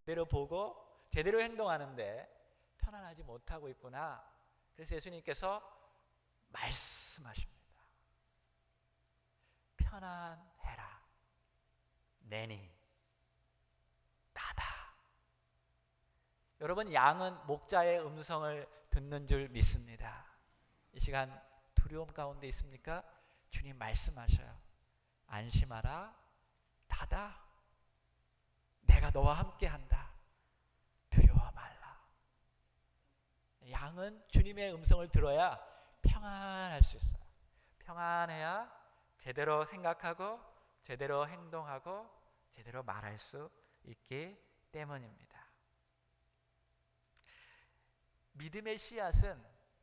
제대로 보고 제대로 행동하는데 편안하지 못하고 있구나. 그래서 예수님께서 말씀하십니다. 편안해라. 내니 나다. 여러분, 양은 목자의 음성을 듣는 줄 믿습니다. 이 시간 두려움 가운데 있습니까? 주님 말씀하셔요. 안심하라. 나다. 내가 너와 함께한다. 두려워 말라. 양은 주님의 음성을 들어야 평안할 수 있어요. 평안해야 제대로 생각하고 제대로 행동하고 제대로 말할 수 있기 때문입니다. 믿음의 씨앗은,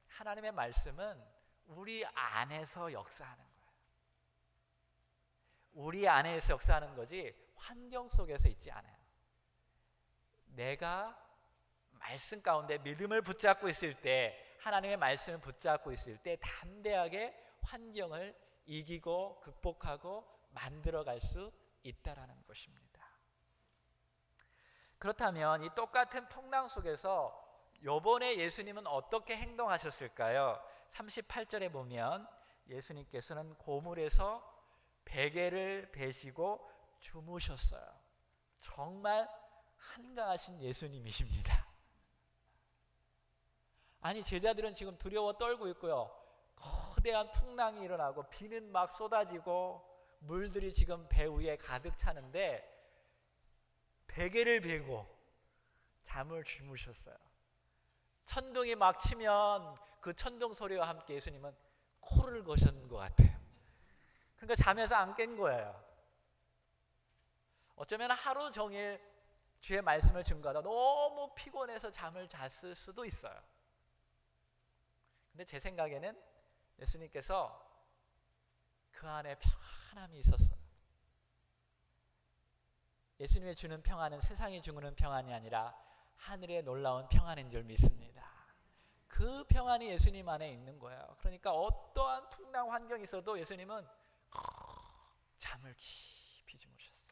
하나님의 말씀은 우리 안에서 역사하는 거예요. 우리 안에서 역사하는 거지 환경 속에서 있지 않아요. 내가 말씀 가운데 믿음을 붙잡고 있을 때, 하나님의 말씀을 붙잡고 있을 때 담대하게 환경을 이기고 극복하고 만들어갈 수 있다라는 것입니다. 그렇다면 이 똑같은 풍랑 속에서 요번에 예수님은 어떻게 행동하셨을까요? 38절에 보면 예수님께서는 고물에서 베개를 베시고 주무셨어요. 정말 한가하신 예수님이십니다. 아니, 제자들은 지금 두려워 떨고 있고요. 거대한 풍랑이 일어나고 비는 막 쏟아지고 물들이 지금 배 위에 가득 차는데 베개를 베고 잠을 주무셨어요. 천둥이 막 치면 그 천둥 소리와 함께 예수님은 코를 거셨는 것 같아요. 그러니까 잠에서 안 깬 거예요. 어쩌면 하루 종일 주의 말씀을 증거하다 너무 피곤해서 잠을 잤을 수도 있어요. 근데 제 생각에는 예수님께서 그 안에 평안함이 있었어요. 예수님이 주는 평안은 세상이 주는 평안이 아니라 하늘의 놀라운 평안인 줄 믿습니다. 그 평안이 예수님 안에 있는 거예요. 그러니까 어떠한 풍랑 환경이 있어도 예수님은 잠을 깊이 주무셨어요.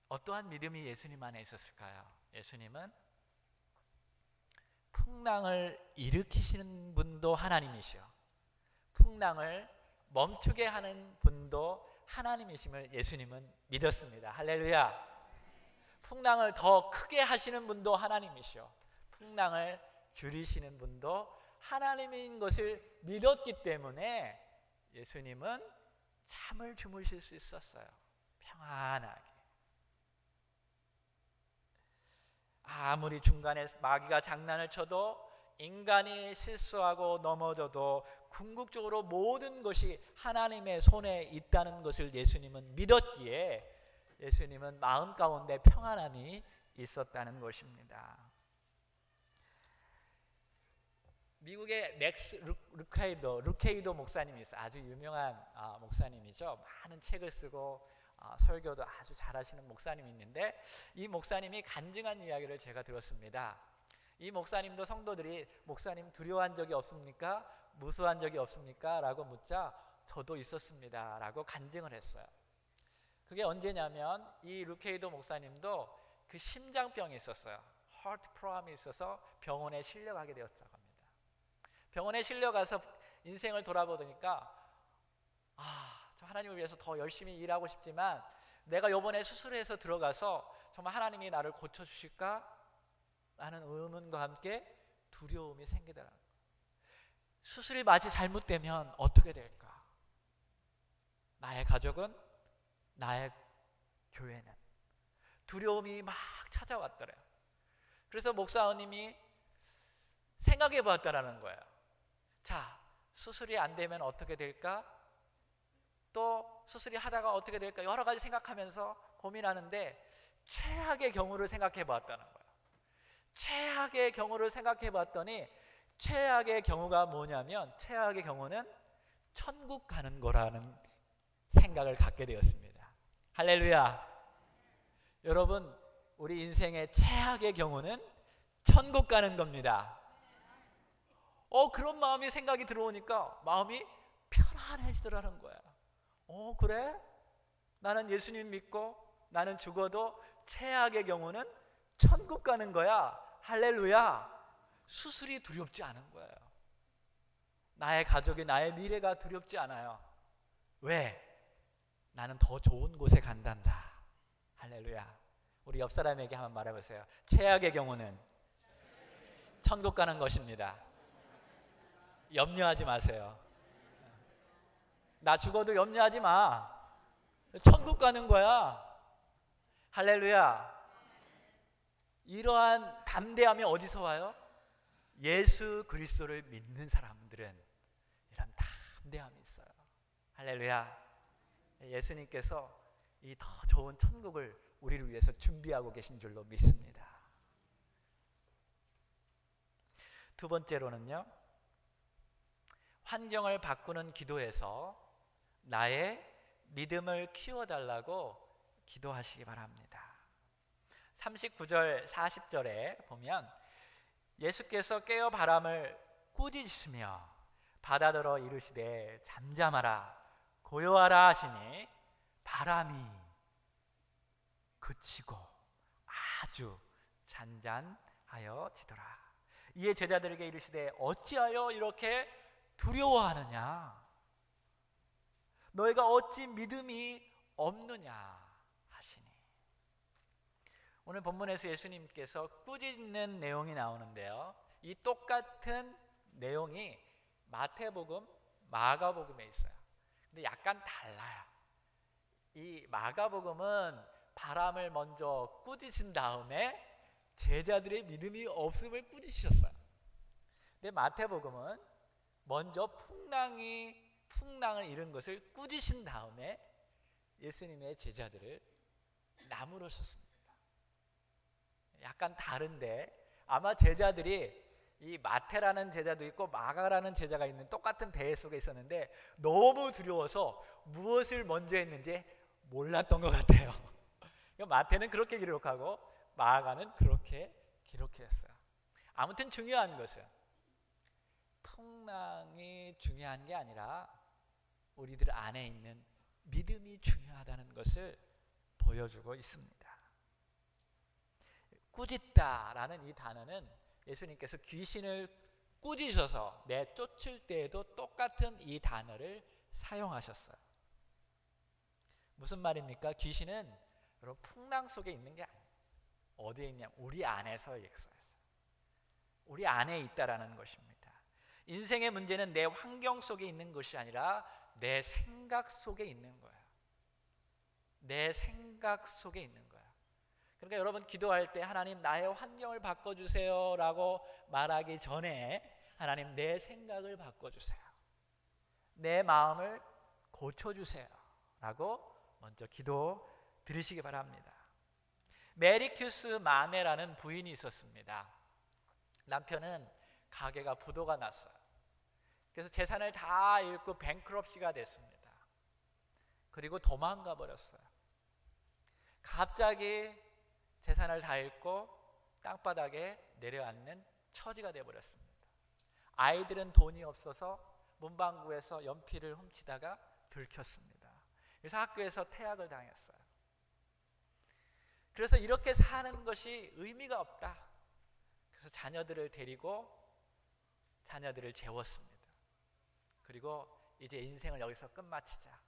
어떠한 믿음이 예수님 안에 있었을까요? 예수님은 풍랑을 일으키시는 분도 하나님이시오, 풍랑을 멈추게 하는 분도 하나님이심을 예수님은 믿었습니다. 할렐루야. 풍랑을 더 크게 하시는 분도 하나님이시오, 풍랑을 줄이시는 분도 하나님인 것을 믿었기 때문에 예수님은 잠을 주무실 수 있었어요. 평안하게. 아무리 중간에 마귀가 장난을 쳐도, 인간이 실수하고 넘어져도 궁극적으로 모든 것이 하나님의 손에 있다는 것을 예수님은 믿었기에 예수님은 마음 가운데 평안함이 있었다는 것입니다. 미국의 맥스 루케이도 목사님이 있어요. 아주 유명한 목사님이죠. 많은 책을 쓰고 설교도 아주 잘하시는 목사님이 있는데, 이 목사님이 간증한 이야기를 제가 들었습니다. 이 목사님도 성도들이 목사님 두려워한 적이 없습니까? 무서워한 적이 없습니까? 라고 묻자 저도 있었습니다 라고 간증을 했어요. 그게 언제냐면 이 루케이도 목사님도 그 심장병이 있었어요. 하트 프로그램이 있어서 병원에 실려가게 되었다고 합니다. 병원에 실려가서 인생을 돌아보니까 저 하나님을 위해서 더 열심히 일하고 싶지만 내가 이번에 수술해서 들어가서 정말 하나님이 나를 고쳐주실까? 라는 의문과 함께 두려움이 생기더라고요. 수술이 마치 잘못되면 어떻게 될까? 나의 가족은, 나의 교회는, 두려움이 막 찾아왔더래요. 그래서 목사님이 생각해 보았다라는 거예요. 자, 수술이 안 되면 어떻게 될까? 또 수술이 하다가 어떻게 될까? 여러 가지 생각하면서 고민하는데 최악의 경우를 생각해 보았다는 거예요. 최악의 경우를 생각해 봤더니 최악의 경우가 뭐냐면, 최악의 경우는 천국 가는 거라는 생각을 갖게 되었습니다. 할렐루야. 여러분, 우리 인생의 최악의 경우는 천국 가는 겁니다. 그런 마음이 생각이 들어오니까 마음이 편안해지더라는 거야. 그래? 나는 예수님 믿고 나는 죽어도 최악의 경우는 천국 가는 거야. 할렐루야. 수술이 두렵지 않은 거예요. 나의 가족이, 나의 미래가 두렵지 않아요. 왜? 나는 더 좋은 곳에 간단다. 할렐루야. 우리 옆 사람에게 한번 말해보세요. 최악의 경우는 천국 가는 것입니다. 염려하지 마세요. 나 죽어도 염려하지 마. 천국 가는 거야. 할렐루야. 이러한 담대함이 어디서 와요? 예수 그리스도를 믿는 사람들은 이런 담대함이 있어요. 할렐루야. 예수님께서 이 더 좋은 천국을 우리를 위해서 준비하고 계신 줄로 믿습니다. 두 번째로는요, 환경을 바꾸는 기도에서 나의 믿음을 키워달라고 기도하시기 바랍니다. 39절 40절에 보면 예수께서 깨어 바람을 꾸짖으시며 바다더러 이르시되 잠잠하라 고요하라 하시니 바람이 그치고 아주 잔잔하여지더라. 이에 제자들에게 이르시되 어찌하여 이렇게 두려워하느냐? 너희가 어찌 믿음이 없느냐 하시니. 오늘 본문에서 예수님께서 꾸짖는 내용이 나오는데요, 이 똑같은 내용이 마태복음, 마가복음에 있어요. 근데 약간 달라요. 이 마가복음은 바람을 먼저 꾸짖은 다음에 제자들의 믿음이 없음을 꾸짖으셨어요. 근데 마태복음은 먼저 풍랑을 이룬 것을 꾸짖으신 다음에 예수님의 제자들을 나무르셨습니다. 약간 다른데 아마 제자들이 이 마태라는 제자도 있고 마가라는 제자가 있는 똑같은 배 속에 있었는데 너무 두려워서 무엇을 먼저 했는지 몰랐던 것 같아요. 마태는 그렇게 기록하고 마가는 그렇게 기록했어요. 아무튼 중요한 것은 풍랑이 중요한 게 아니라 우리들 안에 있는 믿음이 중요하다는 것을 보여주고 있습니다. 꾸짖다라는 이 단어는 예수님께서 귀신을 꾸짖어서 내쫓을 때에도 똑같은 이 단어를 사용하셨어요. 무슨 말입니까? 귀신은 여러분 풍랑 속에 있는 게 아니에요. 어디에 있냐? 우리 안에서 역사했어요. 우리 안에 있다라는 것입니다. 인생의 문제는 내 환경 속에 있는 것이 아니라 내 생각 속에 있는 거예요. 내 생각 속에 있는 거예요. 그러니까 여러분 기도할 때 하나님 나의 환경을 바꿔주세요 라고 말하기 전에 하나님 내 생각을 바꿔주세요, 내 마음을 고쳐주세요 라고 먼저 기도 드리시기 바랍니다. 메리큐스 마네라는 부인이 있었습니다. 남편은 가게가 부도가 났어요. 그래서 재산을 다 잃고 뱅크럽시가 됐습니다. 그리고 도망가 버렸어요. 갑자기 재산을 다 잃고 땅바닥에 내려앉는 처지가 되어버렸습니다. 아이들은 돈이 없어서 문방구에서 연필을 훔치다가 들켰습니다. 그래서 학교에서 퇴학을 당했어요. 그래서 이렇게 사는 것이 의미가 없다. 그래서 자녀들을 데리고 자녀들을 재웠습니다. 그리고 이제 인생을 여기서 끝마치자.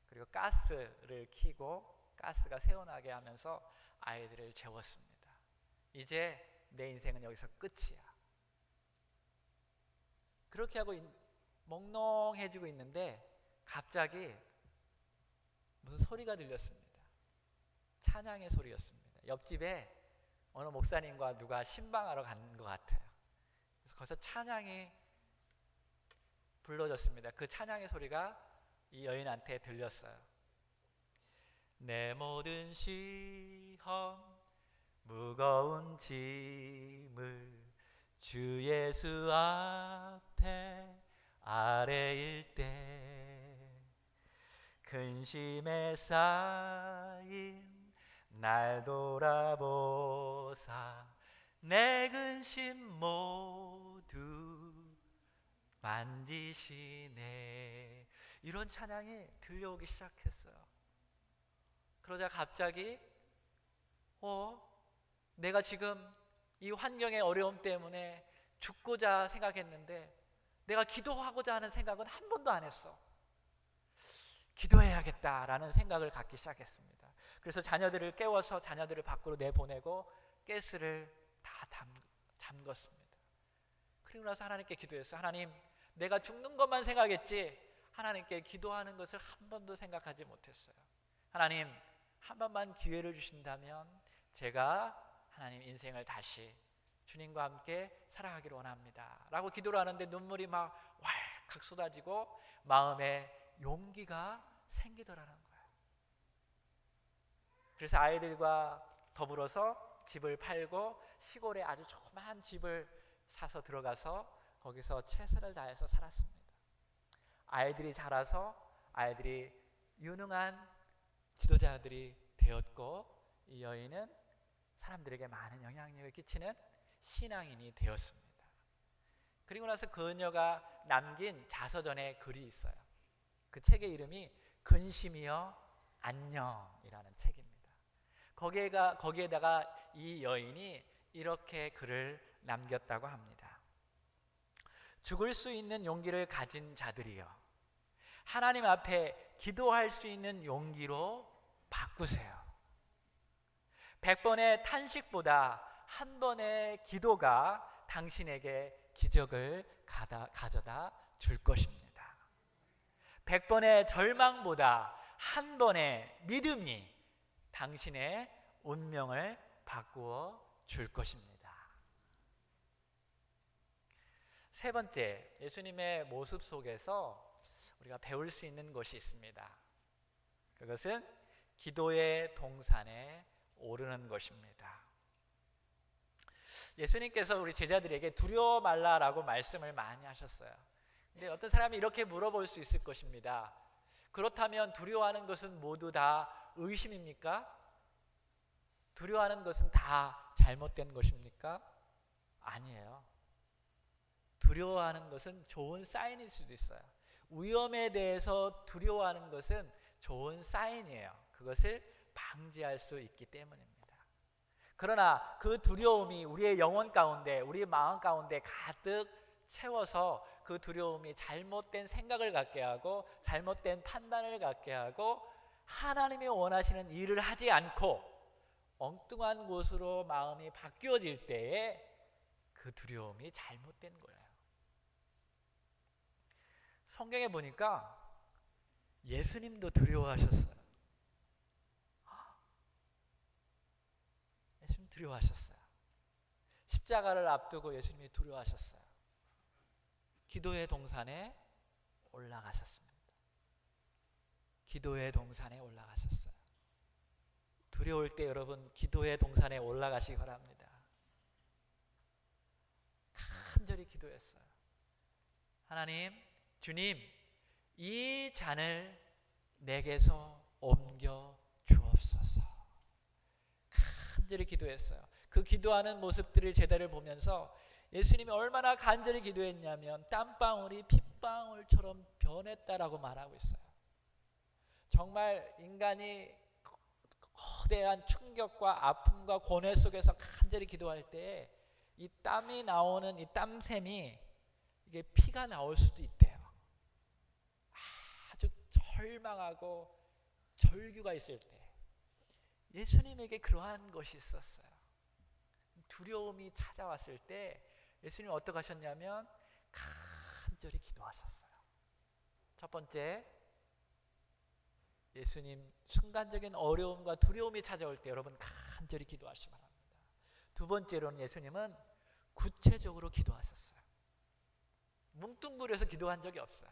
그리고 가스를 켜고 가스가 새어나게 하면서 아이들을 재웠습니다. 이제 내 인생은 여기서 끝이야. 그렇게 하고 몽롱해지고 있는데 갑자기 무슨 소리가 들렸습니다. 찬양의 소리였습니다. 옆집에 어느 목사님과 누가 신방하러 간 것 같아요. 그래서 거기서 찬양이 불러졌습니다. 그 찬양의 소리가 이 여인한테 들렸어요. 내 모든 시험 무거운 짐을 주 예수 앞에 아래일 때 근심에 쌓인 날 돌아보사 내 근심 모두 만지시네. 이런 찬양이 들려오기 시작했어요. 그러자 갑자기 내가 지금 이 환경의 어려움 때문에 죽고자 생각했는데 내가 기도하고자 하는 생각은 한 번도 안 했어. 기도해야겠다라는 생각을 갖기 시작했습니다. 그래서 자녀들을 깨워서 자녀들을 밖으로 내보내고 가스를 다 잠궜습니다. 그리고 나서 하나님께 기도했어요. 하나님, 내가 죽는 것만 생각했지 하나님께 기도하는 것을 한 번도 생각하지 못했어요. 하나님, 한 번만 기회를 주신다면 제가 하나님 인생을 다시 주님과 함께 살아가기를 원합니다 라고 기도를 하는데 눈물이 막 왈칵 쏟아지고 마음에 용기가 생기더라는 거예요. 그래서 아이들과 더불어서 집을 팔고 시골에 아주 조그마한 집을 사서 들어가서 거기서 최선을 다해서 살았습니다. 아이들이 자라서 아이들이 유능한 지도자들이 되었고 이 여인은 사람들에게 많은 영향력을 끼치는 신앙인이 되었습니다. 그리고 나서 그녀가 남긴 자서전에 글이 있어요. 그 책의 이름이 근심이여 안녕이라는 책입니다. 거기에다가 이 여인이 이렇게 글을 남겼다고 합니다. 죽을 수 있는 용기를 가진 자들이여, 하나님 앞에 기도할 수 있는 용기로 바꾸세요. 100번의 탄식보다 한 번의 기도가 당신에게 기적을 가져다 줄 것입니다. 100번의 절망보다 한 번의 믿음이 당신의 운명을 바꾸어 줄 것입니다. 세 번째, 예수님의 모습 속에서 우리가 배울 수 있는 것이 있습니다. 그것은 기도의 동산에 오르는 것입니다. 예수님께서 우리 제자들에게 두려워 말라라고 말씀을 많이 하셨어요. 근데 어떤 사람이 이렇게 물어볼 수 있을 것입니다. 그렇다면 두려워하는 것은 모두 다 의심입니까? 두려워하는 것은 다 잘못된 것입니까? 아니에요. 두려워하는 것은 좋은 사인일 수도 있어요. 위험에 대해서 두려워하는 것은 좋은 사인이에요. 그것을 방지할 수 있기 때문입니다. 그러나 그 두려움이 우리의 영혼 가운데, 우리의 마음 가운데 가득 채워서 그 두려움이 잘못된 생각을 갖게 하고 잘못된 판단을 갖게 하고 하나님이 원하시는 일을 하지 않고 엉뚱한 곳으로 마음이 바뀌어질 때에 그 두려움이 잘못된 거예요. 성경에 보니까 예수님도 두려워하셨어요. 예수님 두려워하셨어요. 십자가를 앞두고 예수님이 두려워하셨어요. 기도의 동산에 올라가셨습니다. 기도의 동산에 올라가셨어요. 두려울 때 여러분 기도의 동산에 올라가시기 바랍니다. 간절히 기도했어요. 하나님, 주님, 이 잔을 내게서 옮겨 주옵소서. 간절히 기도했어요. 그 기도하는 모습들을 제자를 보면서 예수님이 얼마나 간절히 기도했냐면 땀방울이 핏방울처럼 변했다라고 말하고 있어요. 정말 인간이 거대한 충격과 아픔과 고뇌 속에서 간절히 기도할 때 이 땀이 나오는 이 땀샘이 이게 피가 나올 수도 있대요. 아주 절망하고 절규가 있을 때 예수님에게 그러한 것이 있었어요. 두려움이 찾아왔을 때 예수님이 어떻게 하셨냐면 간절히 기도하셨어요. 첫 번째, 예수님 순간적인 어려움과 두려움이 찾아올 때 여러분 간절히 기도하시기 바랍니다. 두 번째로는 예수님은 구체적으로 기도하셨어요. 뭉뚱그려서 기도한 적이 없어요.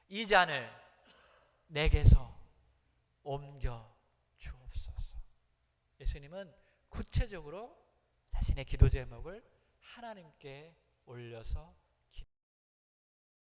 이 잔을 내게서 옮겨 주옵소서. 예수님은 구체적으로 자신의 기도 제목을 하나님께 올려서